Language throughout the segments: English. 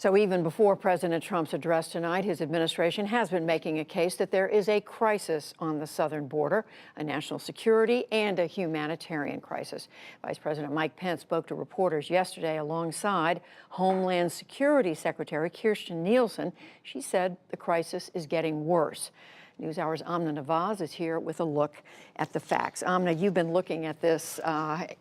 So even before President Trump's address tonight, his administration has been making a case that there is a crisis on the southern border, a national security and a humanitarian crisis. Vice President Mike Pence spoke to reporters yesterday alongside Homeland Security Secretary Kirstjen Nielsen. She said the crisis is getting worse. NewsHour's Amna Nawaz is here with a look at the facts. Amna, you've been looking at this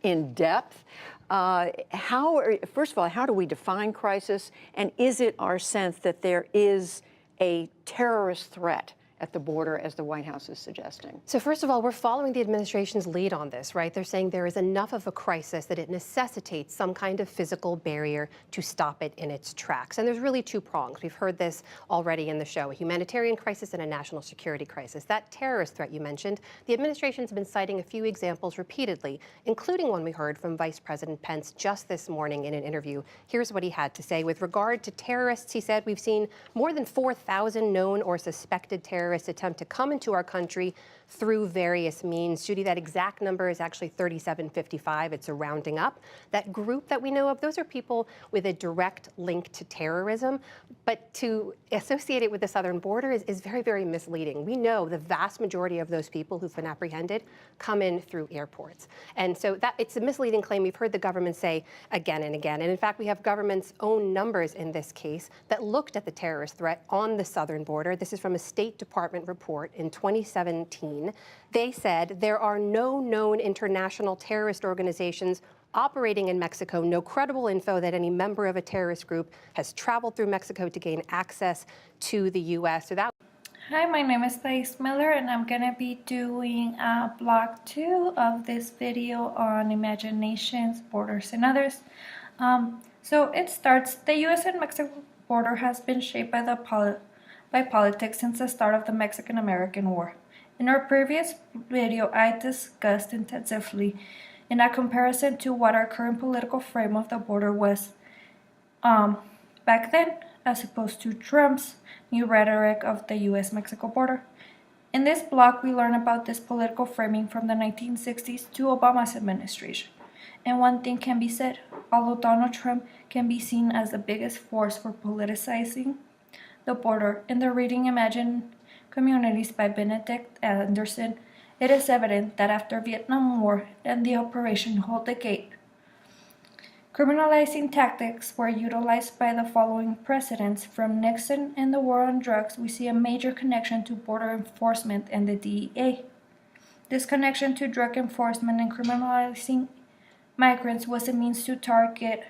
in depth. First of all, how do we define crisis? And is it our sense that there is a terrorist threat at the border, as the White House is suggesting? So first of all, we're following the administration's lead on this, right? They're saying there is enough of a crisis that it necessitates some kind of physical barrier to stop it in its tracks. And there's really two prongs. We've heard this already in the show, a humanitarian crisis and a national security crisis. That terrorist threat you mentioned, the administration's been citing a few examples repeatedly, including one we heard from Vice President Pence just this morning in an interview. Here's what he had to say. With regard to terrorists, he said, we've seen more than 4,000 known or suspected terrorists attempt to come into our country through various means. Judy, that exact number is actually 3,755. It's a rounding up. That group that we know of, those are people with a direct link to terrorism. But to associate it with the southern border is very, very misleading. We know the vast majority of those people who've been apprehended come in through airports. And so it's a misleading claim. We've heard the government say again and again. And in fact, we have government's own numbers in this case that looked at the terrorist threat on the southern border. This is from a State Department report in 2017. They said there are no known international terrorist organizations operating in Mexico, no credible info that any member of a terrorist group has traveled through Mexico to gain access to the U.S. So that. Hi, my name is Thais Miller, and I'm going to be doing block 2 of this video on imaginations, borders, and others. So it starts, the U.S. and Mexico border has been shaped by politics since the start of the Mexican-American War. In our previous video, I discussed intensively in a comparison to what our current political frame of the border was back then, as opposed to Trump's new rhetoric of the U.S.-Mexico border. In this block, we learn about this political framing from the 1960s to Obama's administration. And one thing can be said, although Donald Trump can be seen as the biggest force for politicizing the border in the reading Imagine Communities by Benedict Anderson, it is evident that after Vietnam War and the Operation Hold the Gate, criminalizing tactics were utilized by the following presidents. From Nixon and the war on drugs, we see a major connection to border enforcement and the DEA. This connection to drug enforcement and criminalizing migrants was a means to target,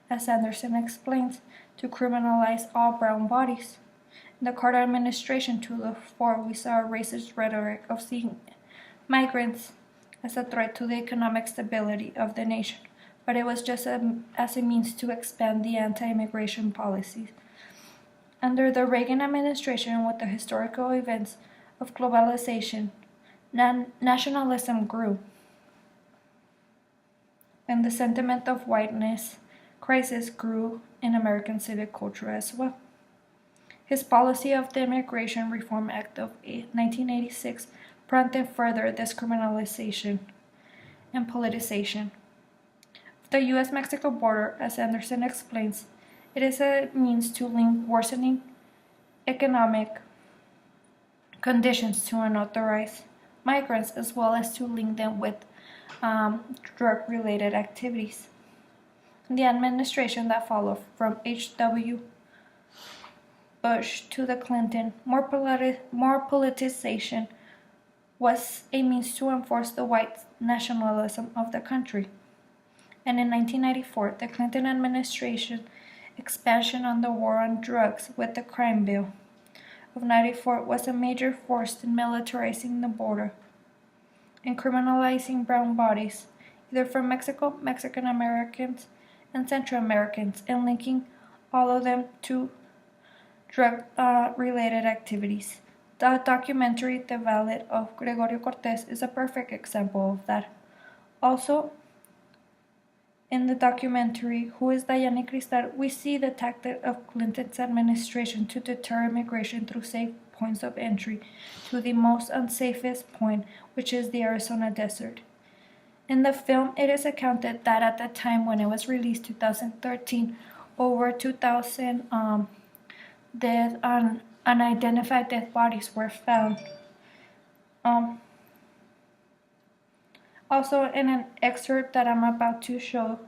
as Anderson explains, to criminalize all brown bodies. In the Carter administration to the fore, we saw a racist rhetoric of seeing migrants as a threat to the economic stability of the nation, but it was just as a means to expand the anti-immigration policies. Under the Reagan administration, with the historical events of globalization, nationalism grew, and the sentiment of whiteness crisis grew in American civic culture as well. His policy of the Immigration Reform Act of 1986 prompted further discriminalization and politicization. The U.S.-Mexico border, as Anderson explains, it is a means to link worsening economic conditions to unauthorized migrants, as well as to link them with drug-related activities. The administration that followed, from H.W. Bush to the Clinton, more politicization was a means to enforce the white nationalism of the country. And in 1994, the Clinton administration expansion on the war on drugs with the crime bill of 94 was a major force in militarizing the border and criminalizing brown bodies, either from Mexico, Mexican Americans, and Central Americans, and linking all of them to drug-related activities. The documentary The Valet of Gregorio Cortés is a perfect example of that. Also, in the documentary Who is Diana Cristal, we see the tactic of Clinton's administration to deter immigration through safe points of entry to the most unsafest point, which is the Arizona desert. In the film, it is accounted that at the time when it was released, 2013, over 2,000 unidentified dead bodies were found. Also, in an excerpt that I'm about to show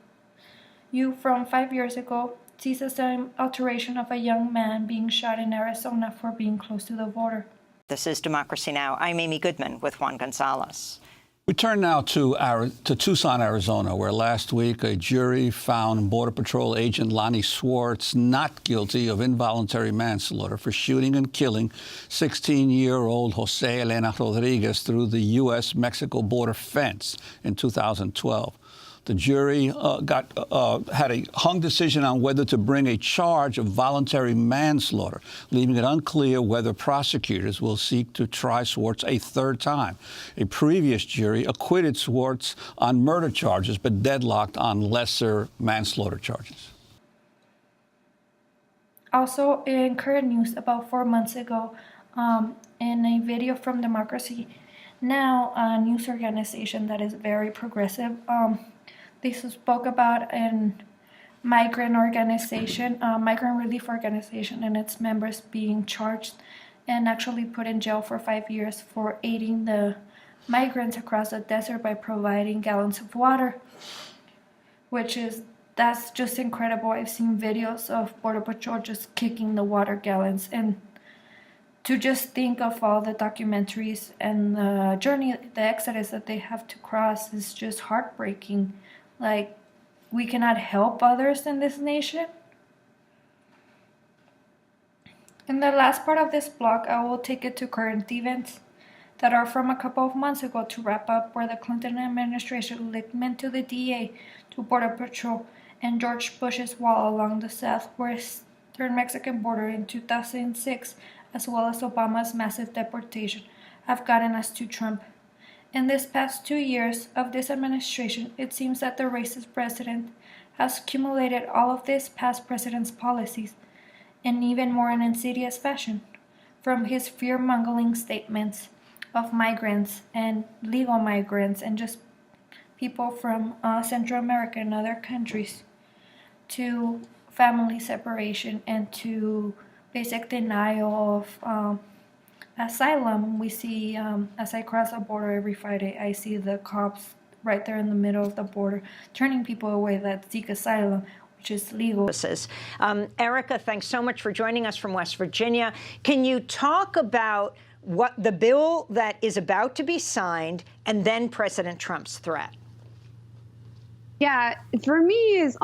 you from 5 years ago, sees the same alteration of a young man being shot in Arizona for being close to the border. This is Democracy Now! I'm Amy Goodman with Juan Gonzalez. We turn now to Tucson, Arizona, where last week a jury found Border Patrol agent Lonnie Swartz not guilty of involuntary manslaughter for shooting and killing 16-year-old Jose Elena Rodriguez through the U.S.-Mexico border fence in 2012. The jury had a hung decision on whether to bring a charge of voluntary manslaughter, leaving it unclear whether prosecutors will seek to try Swartz a third time. A previous jury acquitted Swartz on murder charges, but deadlocked on lesser manslaughter charges. Also, in current news, about 4 months ago, in a video from Democracy Now! A news organization that is very progressive, they spoke about a migrant organization, migrant relief organization, and its members being charged and actually put in jail for 5 years for aiding the migrants across the desert by providing gallons of water, that's just incredible. I've seen videos of Border Patrol just kicking the water gallons, and to just think of all the documentaries and the journey, the exodus that they have to cross is just heartbreaking. Like, we cannot help others in this nation. In the last part of this blog, I will take it to current events that are from a couple of months ago to wrap up where the Clinton administration linked to the DEA, to Border Patrol, and George Bush's wall along the southwestern Mexican border in 2006, as well as Obama's massive deportation, have gotten us to Trump. In this past 2 years of this administration, it seems that the racist president has accumulated all of this past president's policies, in even more an insidious fashion, from his fear-mongering statements of migrants and legal migrants and just people from Central America and other countries, to family separation and to basic denial of asylum. We see, as I cross the border every Friday, I see the cops right there in the middle of the border turning people away that seek asylum, which is legal. Erica, thanks so much for joining us from West Virginia. Can you talk about what the bill that is about to be signed and then President Trump's threat? Yeah, for me, is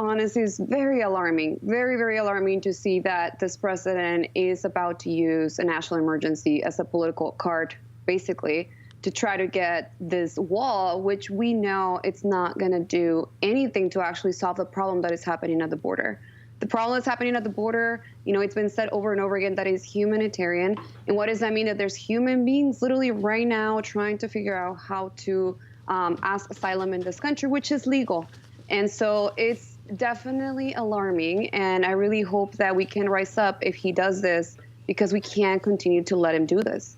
very alarming, very, very alarming to see that this president is about to use a national emergency as a political card, basically, to try to get this wall, which we know it's not going to do anything to actually solve the problem that is happening at the border. The problem that's happening at the border, it's been said over and over again that is humanitarian. And what does that mean? That there's human beings literally right now trying to figure out how to ask asylum in this country, which is legal. And so it's definitely alarming, and I really hope that we can rise up if he does this, because we can't continue to let him do this.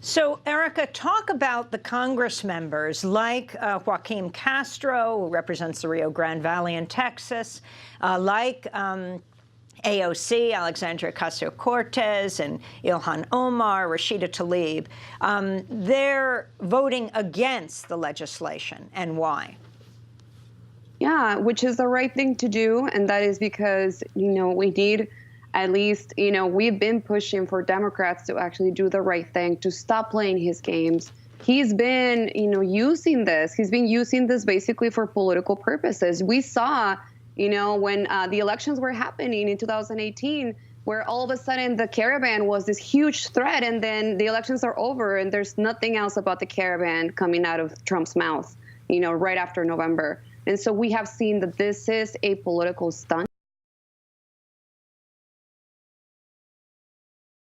So, Erica, talk about the Congress members like Joaquin Castro, who represents the Rio Grande Valley in Texas, like AOC, Alexandria Ocasio-Cortez, and Ilhan Omar, Rashida Tlaib. They're voting against the legislation, and why? Yeah, which is the right thing to do, and that is because, we need at least, we've been pushing for Democrats to actually do the right thing, to stop playing his games. He's been, using this. He's been using this basically for political purposes. We saw when the elections were happening in 2018, where all of a sudden the caravan was this huge threat, and then the elections are over and there's nothing else about the caravan coming out of Trump's mouth, right after November. And so we have seen that this is a political stunt.